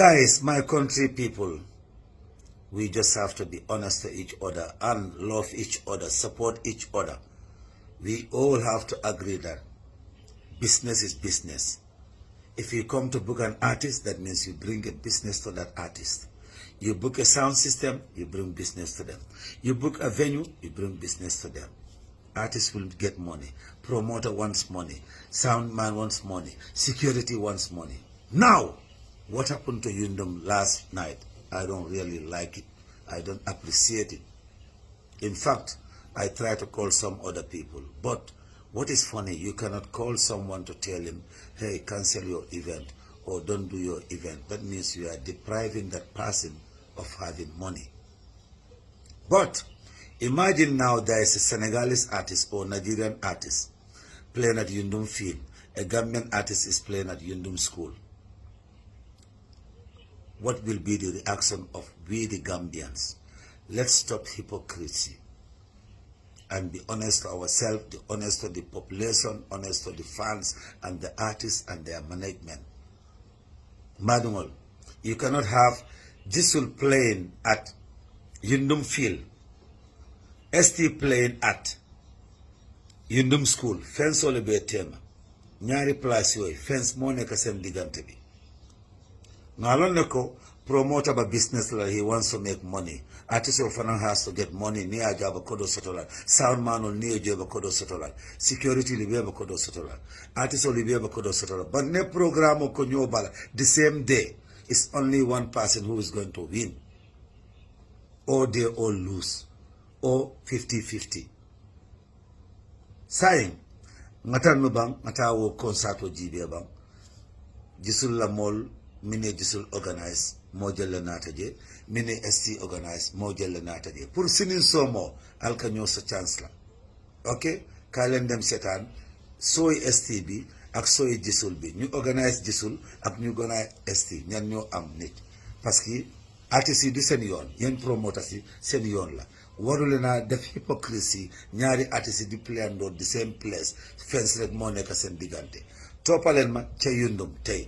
Guys, my country people, we just have to be honest to each other and love each other, support each other. We all have to agree that business is business. If you come to book an artist, that means you bring a business to that artist. You book a sound system, you bring business to them. You book a venue, you bring business to them. Artists will get money. Promoter wants money. Sound man wants money. Security wants money. Now, what happened to Yundum last night? I don't really like it. I don't appreciate it. In fact, I try to call some other people. But what is funny, you cannot call someone to tell him, hey, cancel your event or don't do your event. That means you are depriving that person of having money. But imagine now there is a Senegalese artist or Nigerian artist playing at Yundum field. A Gambian artist is playing at Yundum school. What will be the reaction of we the Gambians? Let's stop hypocrisy and be honest to ourselves, be honest to the population, honest to the fans and the artists and their management. Manuel, you cannot have Jizzle playing at Yundum field, ST playing at Yundum school, fence ole be tema, ñaari place yoy, fence mo nek sen digante bi. Ngalon ne ko promoter ba business la, he wants to make money. Artist of Fanan has to get money. Ni ajaba kodo sotola. Sound man will ni ajaba kodo sotola. Security libeba kodo sotola. Artist will libeba kodo sotola. But ne program ko nyobala the same day. It's only one person who is going to win. Or they all lose. Or 50-50. Saying ngata no bang ngata wo concert o jibe bang. Jisul la mol mine Jizzle organize mo jelle nata je mine ST organize mo jelle nata je pour sinin somo alka ñoo sa chance la ok ka len dem setan soy ST bi ak soy Jizzle bi ñu organize Jizzle ak ñu organize ST ñan ñoo am nit parce que artiste yi du sen yoon yeen promoters yi sen yoon la warule na def hypocrisy ñaari artiste di play and the same place fence rek mo nekk sen digante topalen ma ca Yundum tey